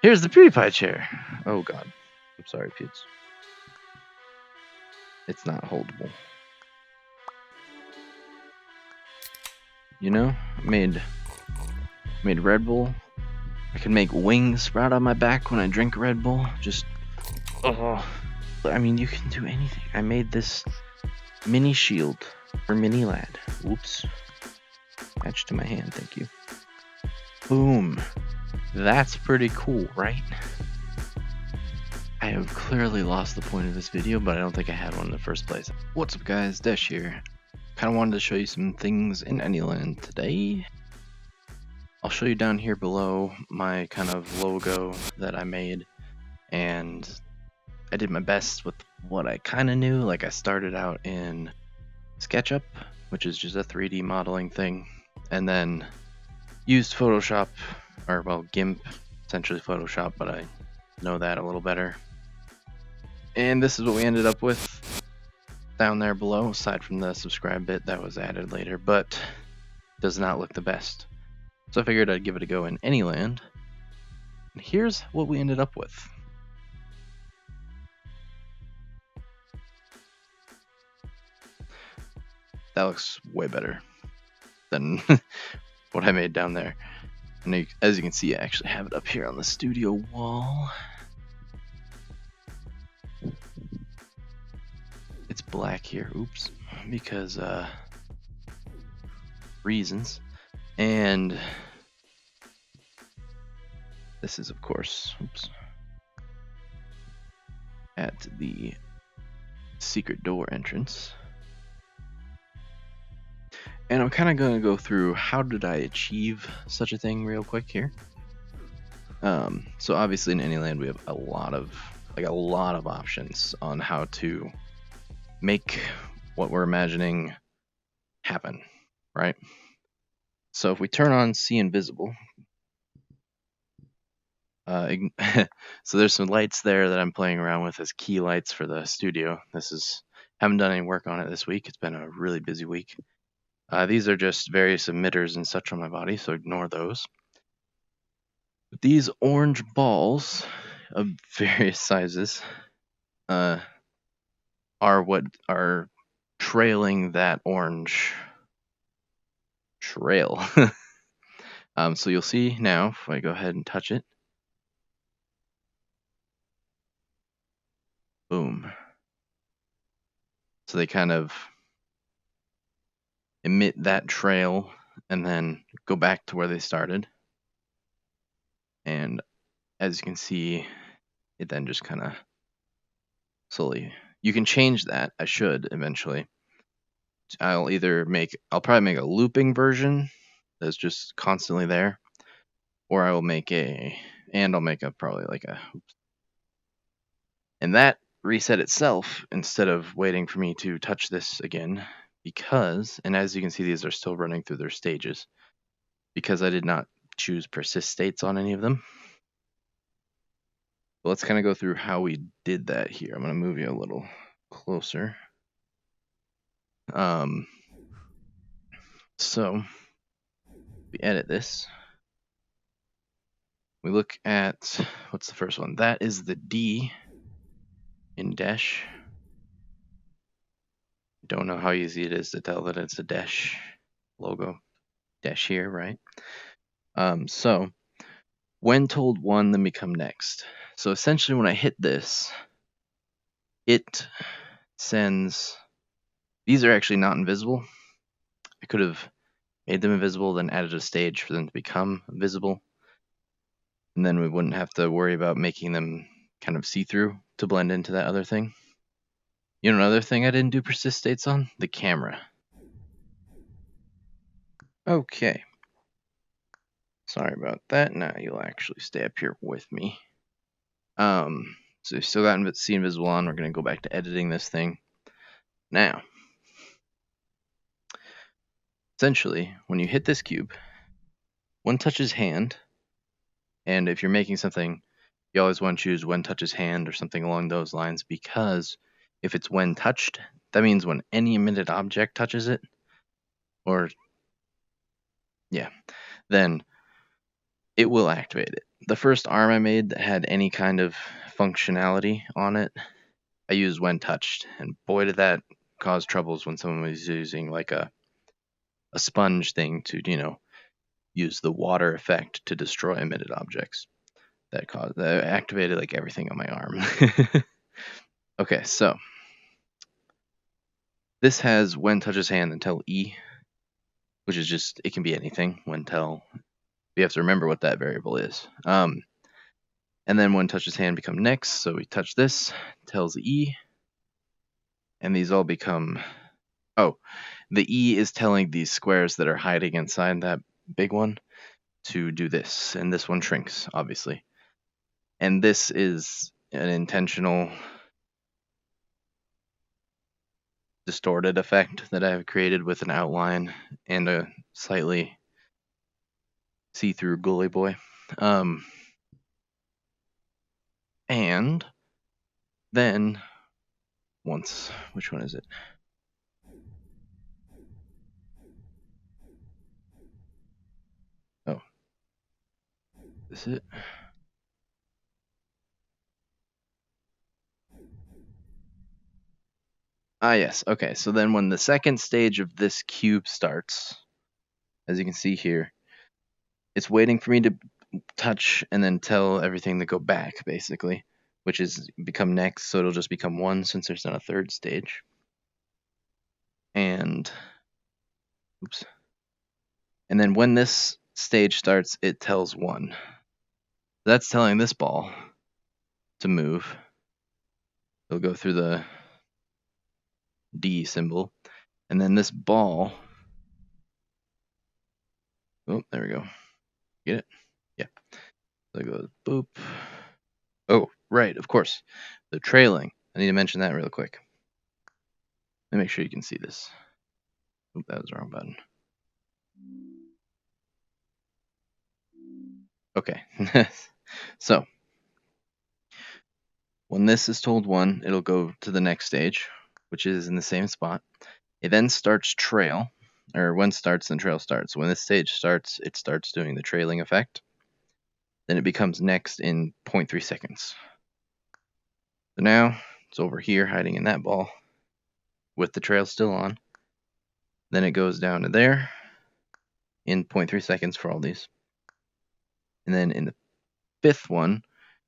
Here's the PewDiePie chair. Oh god. I'm sorry, Pewds. It's not holdable. You know, I made Red Bull. I can make wings sprout on my back when I drink Red Bull. Just, oh. I mean, you can do anything. I made this mini shield for Mini Lad. Oops. Attached to my hand, thank you. Boom. That's pretty cool, right? I have clearly lost the point of this video, but I don't think I had one in the first place. What's up guys, Desh here. Kind of wanted to show you some things in Anyland today. I'll show you down here below my kind of logo that I made, and I did my best with what I kind of knew. Like, I started out in SketchUp, which is just a 3D modeling thing, and then used Photoshop, or well, GIMP, essentially Photoshop, but I know that a little better. And this is what we ended up with down there below, aside from the subscribe bit that was added later, but does not look the best. So I figured I'd give it a go in Anyland. And here's what we ended up with. That looks way better than what I made down there. And as you can see, I actually have it up here on the studio wall. It's black here, oops, because reasons. And this is, of course, oops, at the secret door entrance. And I'm kind of going to go through how did I achieve such a thing real quick here. So obviously in Anyland we have a lot of options on how to make what we're imagining happen, right? So if we turn on See Invisible, so there's some lights there that I'm playing around with as key lights for the studio. Haven't done any work on it this week. It's been a really busy week. These are just various emitters and such on my body, so ignore those. But these orange balls of various sizes are what are trailing that orange trail. So you'll see now, if I go ahead and touch it, boom. So they kind of emit that trail and then go back to where they started. And as you can see, it then just kind of slowly, you can change that. I should eventually. I'll probably make a looping version that's just constantly there, or I'll make probably like a, and that reset itself instead of waiting for me to touch this again, because, and as you can see, these are still running through their stages because I did not choose persist states on any of them. But let's kind of go through how we did that here. I'm going to move you a little closer. So we edit this. We look at, what's the first one? That is the D in Desh. Don't know how easy it is to tell that it's a Desh logo. DeshHere, right? So when told one, then we come next. So essentially when I hit this, it sends, these are actually not invisible. I could have made them invisible, then added a stage for them to become visible. And then we wouldn't have to worry about making them kind of see-through to blend into that other thing. You know, another thing I didn't do persist states on? The camera. Okay. Sorry about that. Now you'll actually stay up here with me. So you've still got See Invisible on. We're going to go back to editing this thing. Now, essentially, when you hit this cube, one touches hand, and if you're making something, you always want to choose when touches hand or something along those lines, because if it's when touched, that means when any emitted object touches it, or, yeah, then it will activate it. The first arm I made that had any kind of functionality on it, I used when touched, and boy did that cause troubles when someone was using like a sponge thing to, use the water effect to destroy emitted objects. That activated like everything on my arm. Okay, so this has when touches hand until E, which is just, it can be anything when tell. You have to remember what that variable is. And then when touches hand become next, so we touch this, tells E, and these all become, oh, the E is telling these squares that are hiding inside that big one to do this, and this one shrinks, obviously. And this is an intentional distorted effect that I have created with an outline and a slightly see-through goalie boy. And then once, which one is it? Oh, this is it? Ah, yes. Okay, so then when the second stage of this cube starts, as you can see here, it's waiting for me to touch and then tell everything to go back, basically, which is become next, so it'll just become 1 since there's not a third stage. And, oops. And then when this stage starts, it tells 1. That's telling this ball to move. It'll go through the D symbol. And then this ball, oh, there we go. Get it? Yeah. So it goes boop. Oh, right, of course. The trailing. I need to mention that real quick. Let me make sure you can see this. Oop, that was the wrong button. Okay. So, when this is told 1, it'll go to the next stage, which is in the same spot. It then starts trail, or when starts, then trail starts. When this stage starts, it starts doing the trailing effect. Then it becomes next in 0.3 seconds. So now it's over here hiding in that ball with the trail still on. Then it goes down to there in 0.3 seconds for all these. And then in the 5th one,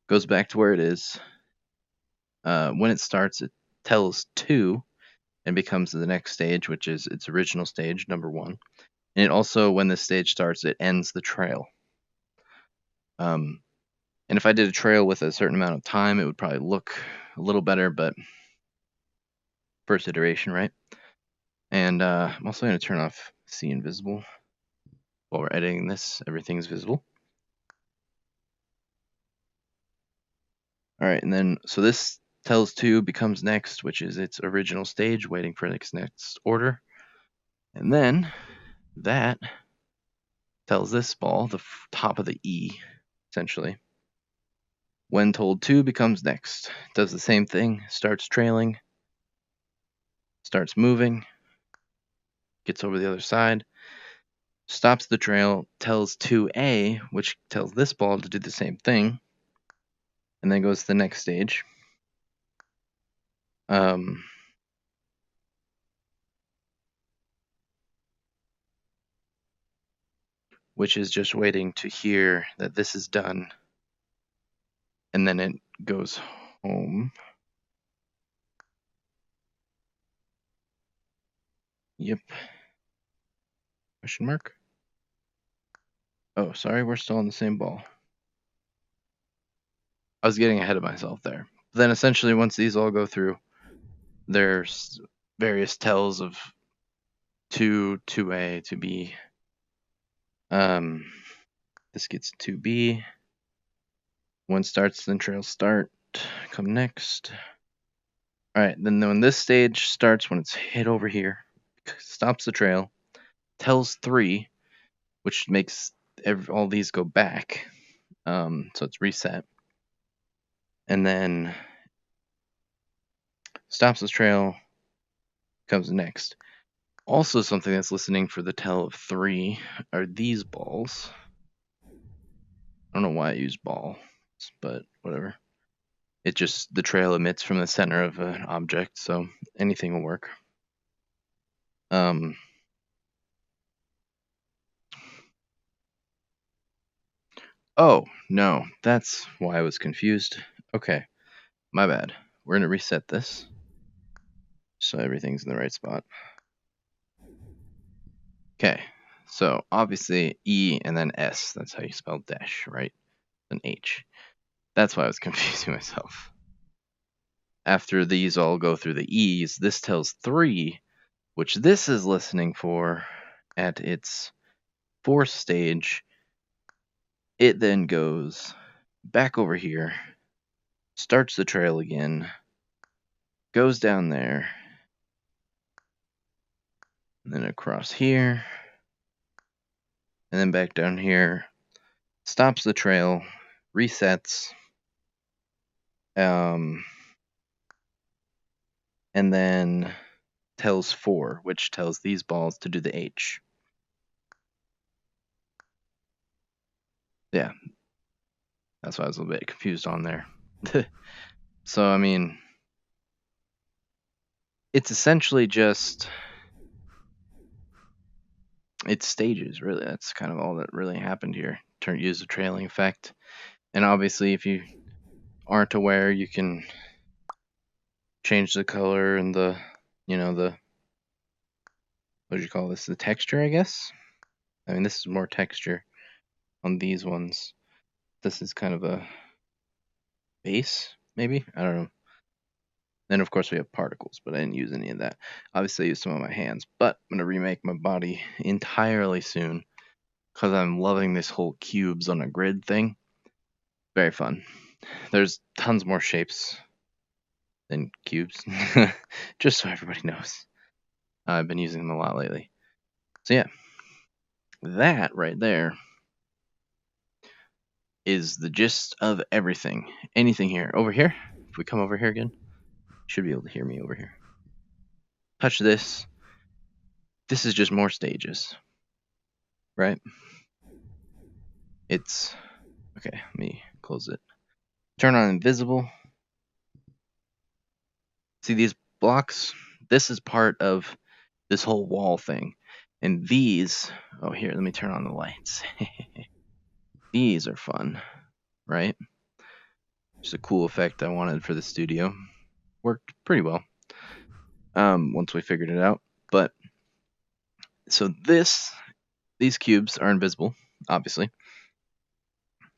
goes back to where it is. When it starts, it tells 2 and becomes the next stage, which is its original stage, number 1. And it also, when this stage starts, it ends the trail. And if I did a trail with a certain amount of time, it would probably look a little better, but first iteration, right? And I'm also going to turn off See Invisible. While we're editing this, everything's visible. All right, and then, so this tells 2 becomes next, which is its original stage, waiting for its next order. And then that tells this ball, the top of the E, essentially. When told 2 becomes next. Does the same thing, starts trailing, starts moving, gets over the other side, stops the trail, tells 2A, which tells this ball to do the same thing, and then goes to the next stage. Which is just waiting to hear that this is done, and then it goes home. Yep. Question mark? Oh, sorry, we're still on the same ball. I was getting ahead of myself there. Then essentially, once these all go through, there's various tells of 2, 2A, 2B. This gets 2B. One starts, then trail start. Come next. Alright, then when this stage starts, when it's hit over here, stops the trail, tells 3, which makes all these go back. So it's reset. And then stops the trail, comes next. Also, something that's listening for the tell of 3 are these balls. I don't know why I use balls, but whatever. It just, the trail emits from the center of an object, so anything will work. Oh, no, that's why I was confused. Okay, my bad. We're gonna reset this so everything's in the right spot. Okay, so obviously E and then S, that's how you spell dash, right? An H. That's why I was confusing myself. After these all go through the E's, this tells 3, which this is listening for at its 4th stage. It then goes back over here, starts the trail again, goes down there, and then across here, and then back down here, stops the trail, resets, and then tells 4, which tells these balls to do the H. Yeah, that's why I was a little bit confused on there. So, I mean, it's essentially just, it's stages, really. That's kind of all that really happened here. Use the trailing effect. And obviously, if you aren't aware, you can change the color and the, what do you call this? The texture, I guess? I mean, this is more texture on these ones. This is kind of a base, maybe? I don't know. Then, of course, we have particles, but I didn't use any of that. Obviously, I used some of my hands, but I'm going to remake my body entirely soon because I'm loving this whole cubes on a grid thing. Very fun. There's tons more shapes than cubes, just so everybody knows. I've been using them a lot lately. So yeah, that right there is the gist of everything. Anything here. Over here, if we come over here again, should be able to hear me over here. Touch this. This is just more stages, right? It's, okay, let me close it. Turn on invisible. See these blocks? This is part of this whole wall thing. And these, oh here, let me turn on the lights. These are fun, right? Just a cool effect I wanted for the studio. Worked pretty well. Once we figured it out. But so these cubes are invisible, obviously.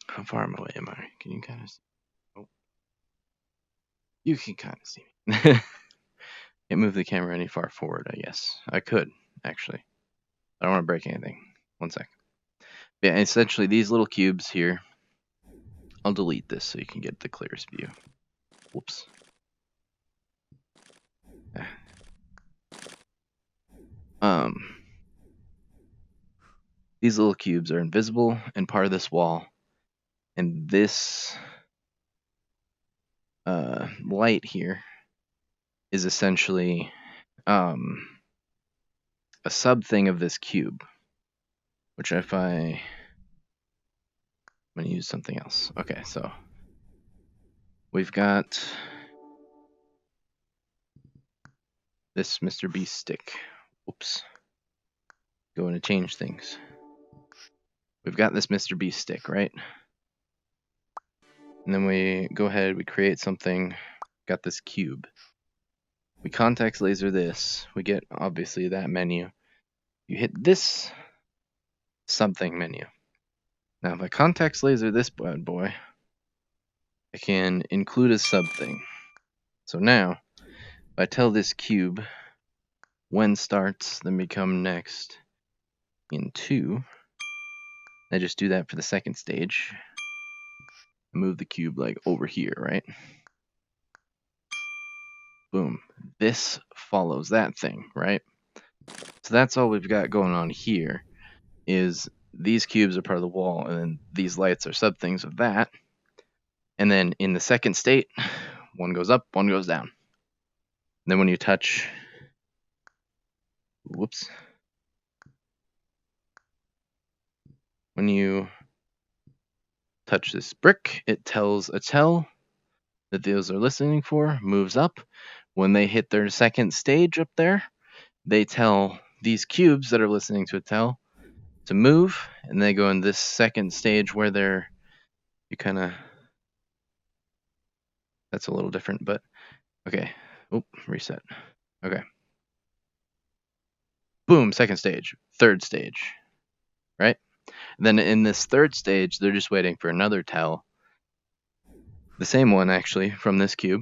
How far away am I? Can you kind of see? Oh, you can kind of see me. Can't move the camera any far forward, I guess. I could, actually. I don't want to break anything. One sec. Yeah, essentially these little cubes here. I'll delete this so you can get the clearest view. Whoops. These little cubes are invisible and part of this wall. And this light here is essentially a sub thing of this cube. Which if I'm going to use something else. Okay, so we've got this Mr. Beast stick. Whoops. Going to change things. We've got this Mr. Beast stick, right? And then we go ahead, we create something. Got this cube. We context laser this. We get, obviously, that menu. You hit this something menu. Now, if I context laser this bad boy, I can include a sub thing. So now, if I tell this cube when starts, then become next in 2, I just do that for the second stage. Move the cube like over here, right? Boom. This follows that thing, right? So that's all we've got going on here is these cubes are part of the wall, and then these lights are sub things of that. And then in the second state, one goes up, one goes down. And then when you touch, whoops, when you touch this brick, it tells a tell that those are listening for, moves up. When they hit their second stage up there, they tell these cubes that are listening to a tell to move, and they go in this second stage where you kind of, that's a little different, but okay. Oh, reset. Okay. Boom, second stage, third stage, right? And then in this third stage, they're just waiting for another tell, the same one actually from this cube,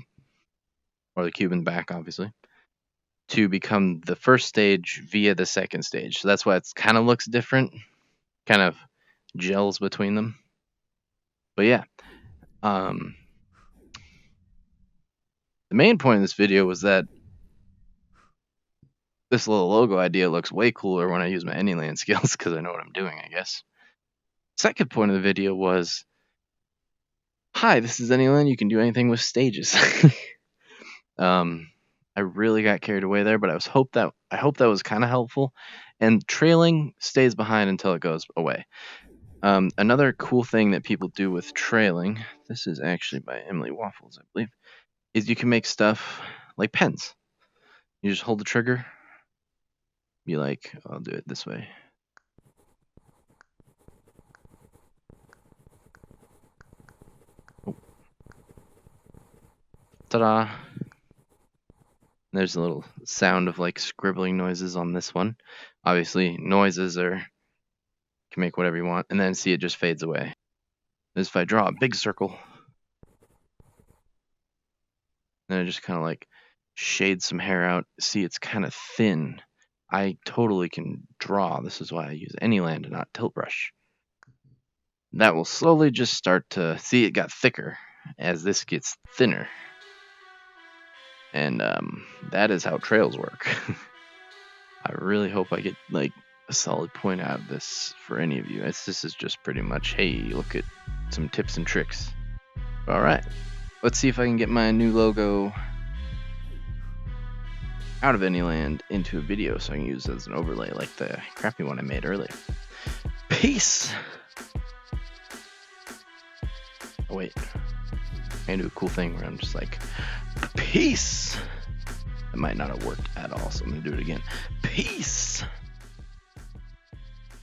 or the cube in the back, obviously, to become the first stage via the second stage. So that's why it kind of looks different, kind of gels between them. But yeah, the main point of this video was that this little logo idea looks way cooler when I use my Anyland skills because I know what I'm doing, I guess. Second point of the video was, hi, this is Anyland. You can do anything with stages. I really got carried away there, but I hope that was kind of helpful. And trailing stays behind until it goes away. Another cool thing that people do with trailing, this is actually by Emily Waffles, I believe, is you can make stuff like pens. You just hold the trigger, be like, I'll do it this way. Oh. Ta-da! There's a little sound of like scribbling noises on this one. Obviously, noises can make whatever you want, and then see it just fades away. As if I draw a big circle, then I just kind of like shade some hair out. See, it's kind of thin. I totally can draw. This is why I use Anyland and not tilt brush. That will slowly just start to see it got thicker as this gets thinner. And that is how trails work. I really hope I get like a solid point out of this for any of you. This is just pretty much, hey, look at some tips and tricks. All right, let's see if I can get my new logo out of Anyland into a video so I can use it as an overlay like the crappy one I made earlier. Peace! Oh wait, I'm gonna do a cool thing where I'm just like, peace! That might not have worked at all, so I'm gonna do it again. Peace!